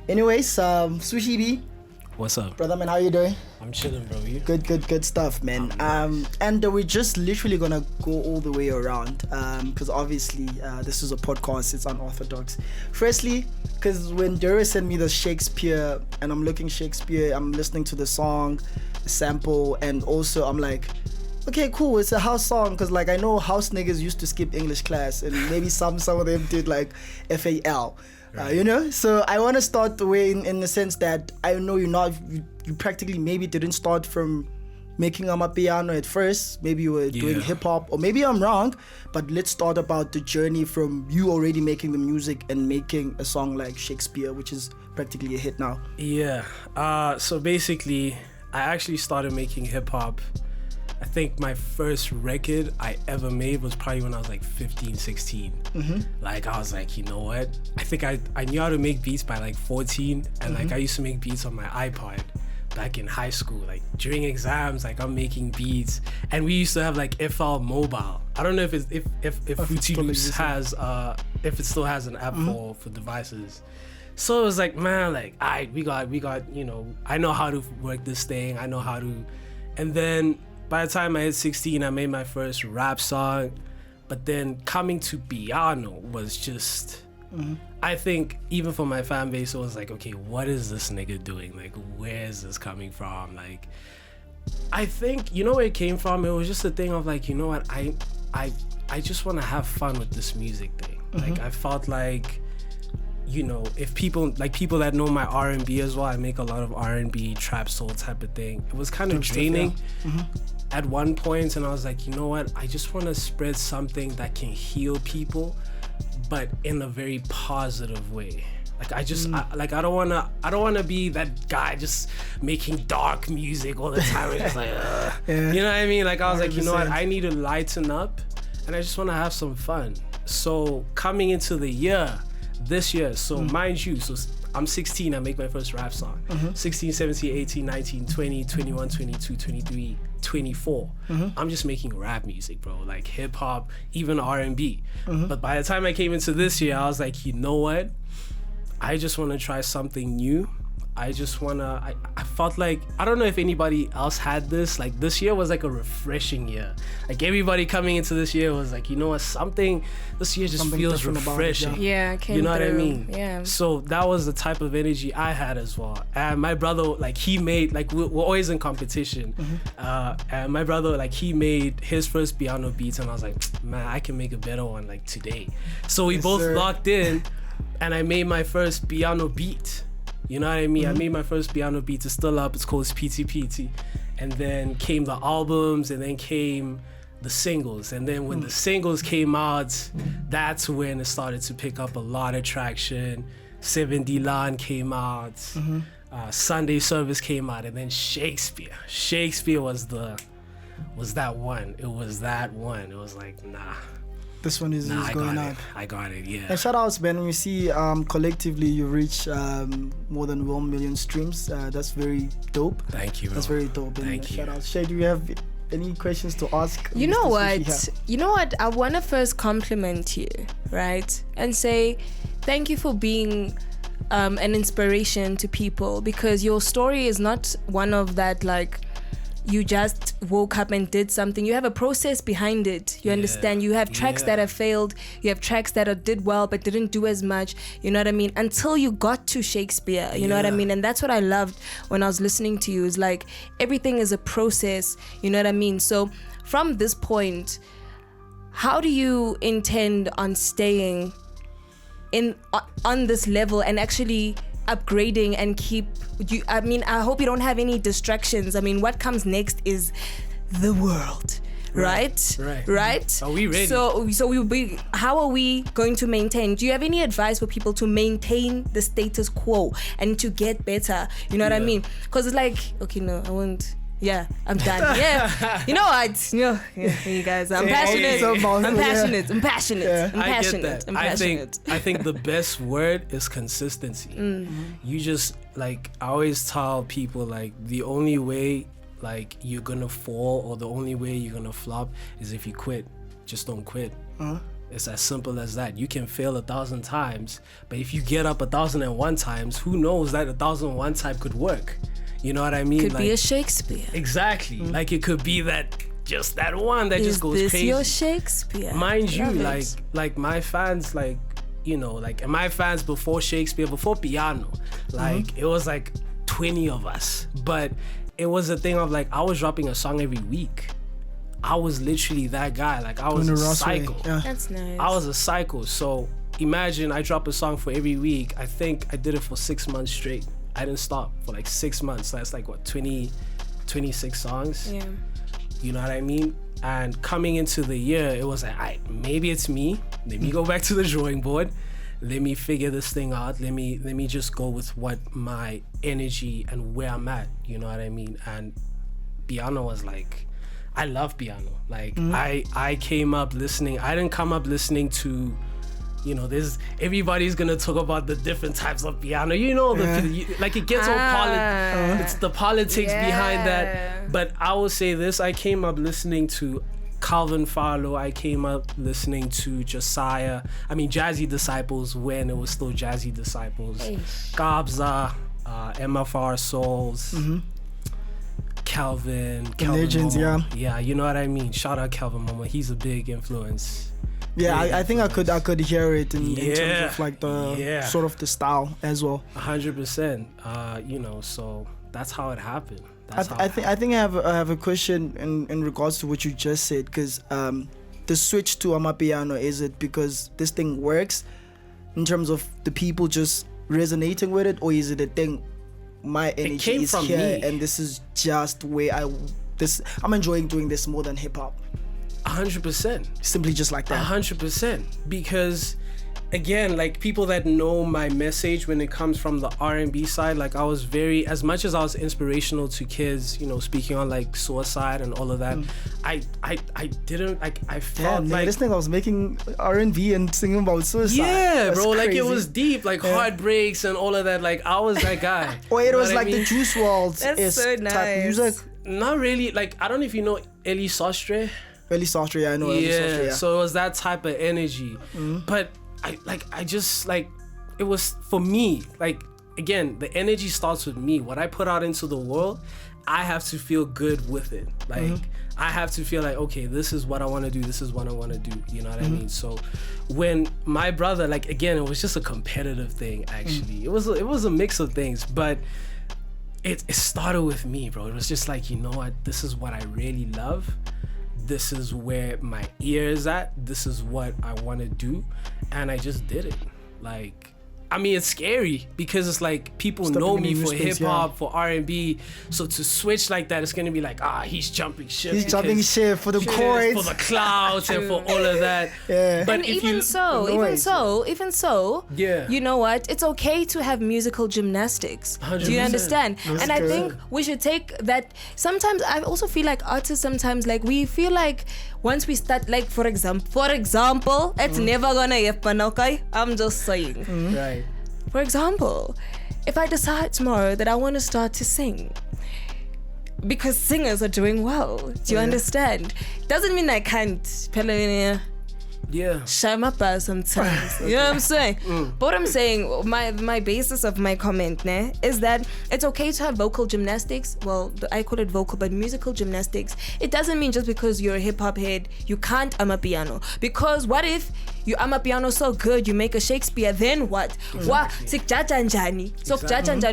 Anyways, Sushi B. What's up? Brother man, how you doing? I'm chilling, bro. You? Good stuff, man. And we're just literally gonna go all the way around, because obviously this is a podcast, it's unorthodox. Firstly, because when Dero sent me the Shakespeare, and I'm looking Shakespeare, I'm listening to the song, the sample, and also I'm like, okay, cool, it's a house song, because like I know house niggas used to skip English class, and maybe some of them did like FAL. Right. So I want to start the way in the sense that I know you practically maybe didn't start from making AMAPIANO at first. Maybe you were doing hip-hop, or maybe I'm wrong, but let's start about the journey from you already making the music and making a song like Shakespeare, which is practically a hit now. Yeah, so basically I actually started making hip-hop. I think my first record I ever made was probably when I was like 15, 16. Mm-hmm. Like I was like, you know what? I think I knew how to make beats by like 14, and like I used to make beats on my iPod back in high school. Like during exams, like I'm making beats, and we used to have like FL Mobile. I don't know if Fruity Loops has if it still has an app for devices. So it was like, man, like we got I know how to work this thing. I know how to, and then. By the time I hit 16, I made my first rap song, but then coming to piano was just, I think even for my fan base, it was like, okay, what is this nigga doing? Like, where is this coming from? Like, I think, where it came from? It was just a thing of like, you know what? I just want to have fun with this music thing. Like, I felt like, if people that know my R&B as well, I make a lot of R&B, trap soul type of thing. It was kind of draining at one point, and I was like, you know what? I just want to spread something that can heal people, but in a very positive way. Like I just, I don't wanna be that guy just making dark music all the time. And just like, you know what I mean? Like I was 100%. Like, you know what? I need to lighten up, and I just want to have some fun. So coming into this year, so mind you, so I'm 16, I make my first rap song. 16, 17, 18, 19, 20, 21, 22, 23, 24. I'm just making rap music, bro, like hip hop, even R&B. But by the time I came into this year, I was like, you know what? I just want to try something new. I felt like, I don't know if anybody else had this, like this year was like a refreshing year. Like everybody coming into this year was like, you know what, this year just feels refreshing. Yeah, came you know through. What I mean? Yeah. So that was the type of energy I had as well. And my brother, like he made, like we're always in competition. And my brother, like he made his first piano beats, and I was like, man, I can make a better one like today. So we both locked in, and I made my first piano beat. You know what I mean? I made my first piano beat. It's still up. It's called PT. And then came the albums, and then came the singles. And then when the singles came out, that's when it started to pick up a lot of traction. 70 Lan came out. Sunday Service came out. And then Shakespeare. Shakespeare was that one. It was that one. It was like, nah. This one is going out. I got it, yeah. And shout outs, Ben. We see collectively you reach more than 1 million streams. That's very dope. Thank you, bro. That's very dope. Thank you. Shout out. Shay, do you have any questions to ask? You know what? I want to first compliment you, right? And say thank you for being an inspiration to people, because your story is not one of that like, you just woke up and did something. You have a process behind it. You understand? You have tracks that have failed. You have tracks that did well but didn't do as much. You know what I mean? Until you got to Shakespeare. You know what I mean? And that's what I loved when I was listening to you. Is like everything is a process. You know what I mean? So from this point, how do you intend on staying on this level and actually upgrading and I hope you don't have any distractions. I mean, what comes next is the world, right? Are we ready? So how are we going to maintain? Do you have any advice for people to maintain the status quo and to get better? You know what I mean? Because it's like, okay, no, I won't. Yeah, I'm done. Yeah, you know what? You guys, I'm passionate. I'm passionate. I think the best word is consistency. You just, like, I always tell people, like, the only way, like, you're gonna fall, or the only way you're gonna flop is if you quit. Just don't quit. It's as simple as that. You can fail 1,000 times, but if you get up 1,001 times, who knows that 1,001 time could work? You know what I mean? Could be a Shakespeare. Exactly. Like it could be that just that one that just goes crazy. Is this your Shakespeare? Mind you, Love like my fans, like, you know, like my fans before Shakespeare, before piano, like it was like 20 of us, but it was a thing of like I was dropping a song every week. I was literally that guy. Like I was a cycle. Yeah. That's nice. I was a cycle. So imagine I drop a song for every week. I think I did it for 6 months straight. I didn't stop for like 6 months. That's like what, 26 songs. Yeah. You know what I mean? And coming into the year, it was like, maybe it's me. Let me go back to the drawing board. Let me figure this thing out. Let me just go with what my energy and where I'm at. You know what I mean? And piano was like, I love piano. Like I came up listening. I didn't come up listening to, you know, everybody's gonna talk about the different types of piano. You know, like it gets all it's the politics behind that. But I will say this: I came up listening to Calvin Farlow. I came up listening to Josiah. I mean, Jazzy Disciples when it was still Jazzy Disciples. Gabza, MFR Souls. Calvin Legends, Moe. Yeah, you know what I mean. Shout out Calvin Moe. He's a big influence. Yeah, I think I could hear it in terms of like the sort of the style as well. 100%. You know, so that's how it happened. I think I have a question in regards to what you just said, because the switch to AMAPIANO, is it because this thing works in terms of the people just resonating with it, or is it a thing? My energy is here, and this is just where I'm enjoying doing this more than hip hop. 100%. Simply just like that. 100%. Because again, like people that know my message when it comes from the R&B side, like I was very, as much as I was inspirational to kids, you know, speaking on like suicide and all of that, I didn't, like, I felt like this thing I was making R&B and singing about suicide. Yeah, that's bro, crazy. like it was deep, like heartbreaks and all of that. Like I was that guy. Or it was like the Juice WRLD That's so nice. type music. Not really. Like I don't know if you know Ellie Sostre. Ellie Sostre, yeah, I know. Ellie Sostre, yeah. So it was that type of energy. But I just like, it was for me, like, again, the energy starts with me. What I put out into the world, I have to feel good with it. Like I have to feel like, okay, this is what I want to do. This is what I want to do. You know what I mean? So when my brother, like, again, it was just a competitive thing, actually. It was a mix of things, but it started with me, bro. It was just like, you know what? This is what I really love. This is where my ear is at. This is what I want to do. And I just did it. Like, I mean, it's scary because it's like people know me for hip hop, for R&B. So to switch like that, it's gonna be like, he's jumping shit. He's jumping shit for the chords, for the clouds, and for all of that. Yeah. But and even so, yeah, you know what? It's okay to have musical gymnastics. 100%. Do you understand? That's and I good. think we should take that. Sometimes I also feel like artists, sometimes like we feel like once we start, like for example, it's never gonna happen, okay? I'm just saying. Right. For example, if I decide tomorrow that I want to start to sing, because singers are doing well, do you understand? Doesn't mean I can't shine my bars sometimes. You know what I'm saying? But what I'm saying, my basis of my comment is that it's okay to have vocal gymnastics. Well, I call it vocal, but musical gymnastics. It doesn't mean just because you're a hip hop head, you can't AMAPIANO. Because what if you AMAPIANO so good, you make a Shakespeare, then what? So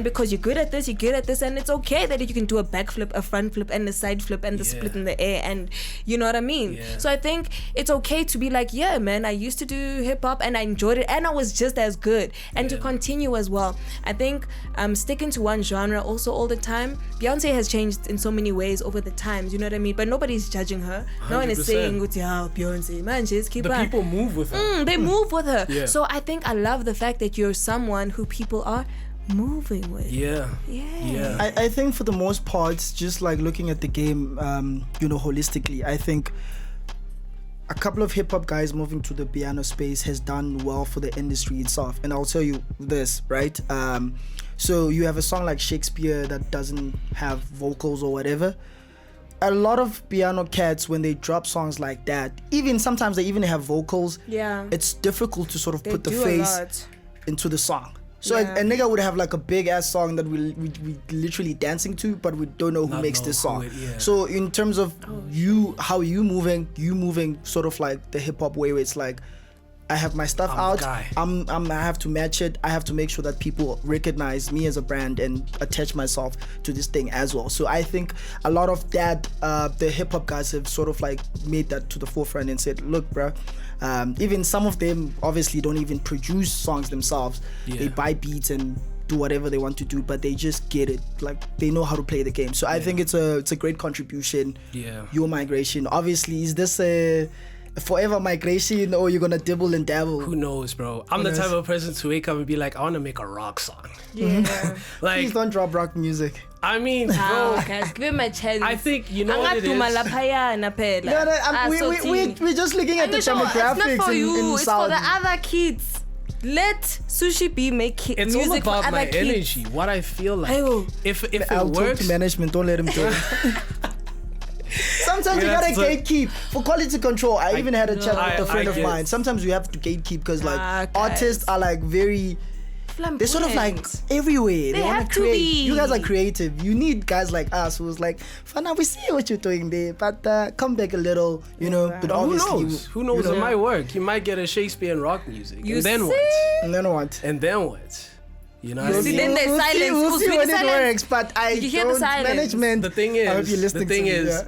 because you're good at this, and it's okay that you can do a backflip, a front flip, and a side flip, and the split in the air, and you know what I mean? Yeah. So I think it's okay to be like, yeah, man, I used to do hip hop and I enjoyed it and I was just as good, and to continue as well. I think sticking to one genre also all the time. Beyonce has changed in so many ways over the times, you know what I mean? But nobody's judging her. 100%. No one is saying, Beyonce, man, just keep on. The people move with her. They move with her. Yeah. So I think I love the fact that you're someone who people are moving with. Yeah. I think for the most part, just like looking at the game, holistically, I think a couple of hip hop guys moving to the piano space has done well for the industry itself. And I'll tell you this, right? So you have a song like Shakespeare that doesn't have vocals or whatever. a lot of piano cats, when they drop songs like that, even sometimes they even have vocals. Yeah. It's difficult to sort of They put the do a face lot. into the song. So Yeah. a nigga would have like a big ass song that we literally dancing to, but we don't know who Not makes know this who song. it- yeah. So in terms of how you moving sort of like the hip hop way, where it's like, I have my stuff I'm the out. guy. I have to match it. I have to make sure that people recognize me as a brand and attach myself to this thing as well. So I think a lot of that, the hip hop guys have sort of like made that to the forefront and said, look, bro. Even some of them obviously don't even produce songs themselves. Yeah. They buy beats and do whatever they want to do, but they just get it. Like they know how to play the game. So I think it's a great contribution. Yeah. Your migration. Obviously, is this a forever migration, or you're gonna dibble and dabble? Who knows, bro? I'm the type of person to wake up and be like, I want to make a rock song. Yeah. Like, Please don't drop rock music. I mean, bro, Guys, give him a chance. I think you know what it is. No, we're just looking at the It's not demographics for you. in It's Saudi. for the other kids. Let Sushi B make It's music all about for my other kids. energy, what I feel like. Ayo. If it I'll talk works, to management. Don't let him do it. Sometimes you Yeah, gotta so- gatekeep for quality control. I even had a chat with a friend I of get mine. it. Sometimes you have to gatekeep because like Guys. artists are like very. They're sort of like Flamboyant. everywhere. They want have to to create. be. You guys are creative. You need guys like us who's like, Fana, we see what you're doing there, but come back a little, you know. But who obviously, knows? Who knows? you It know. might work. You might get a Shakespeare and rock music. You and then see? what? And then what? And then what? You know what I See, mean? then there's We'll silence. see, we'll Who's see with when the it silence? works, but I You hear the don't silence? management. The thing I hope you're is, listening the thing to me, is,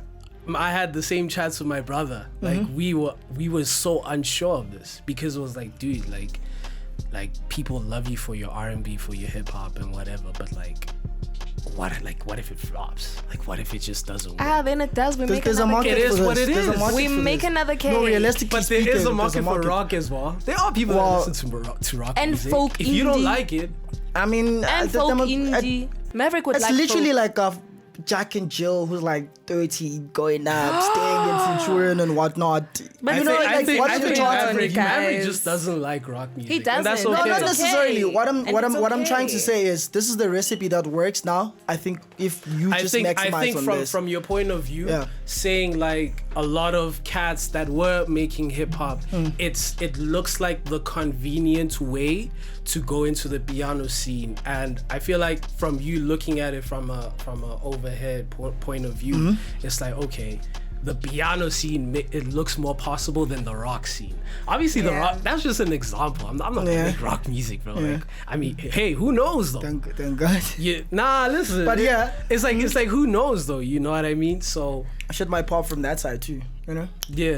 yeah. I had the same chats with my brother. Like we were so unsure of this because it was like, dude, like people love you for your R&B, for your hip hop and whatever, but like what if it flops? Like what if it just doesn't work? Then it does. We make There's a another market It is for what this. it There's a is. market We for make this. another case. No, realistically But there speaking, is a there's market for rock as well. There are people Well, that listen to rock and music. folk If you don't indie. like it, I mean, And the folk demo- indie. Maverick would It's like literally folk. like a Jack and Jill who's like 30, going up, staying in Centurion and whatnot. But I you know, think, like, I think, what's I your think thoughts on Maverick, it, guys? Maverick just doesn't like rock music. He And that's doesn't. okay. No, not It's necessarily. okay. What I'm And it's what I'm trying to okay. say is this is the recipe that works now. I think if you just maximize I think on from this. from your point of view, Yeah. saying like a lot of cats that were making hip hop, it looks like the convenient way to go into the piano scene, and I feel like from you looking at it from a overhead point of view, it's like, okay, the piano scene, it looks more possible than the rock scene. Obviously, the Yeah. rock, that's just an example. I'm not gonna Yeah. make rock music, bro. Like, I mean, hey, who knows though? Thank God. Yeah, nah, listen. But yeah. it's like who knows though. You know what I mean? So I should my pop from that side too. You know. yeah.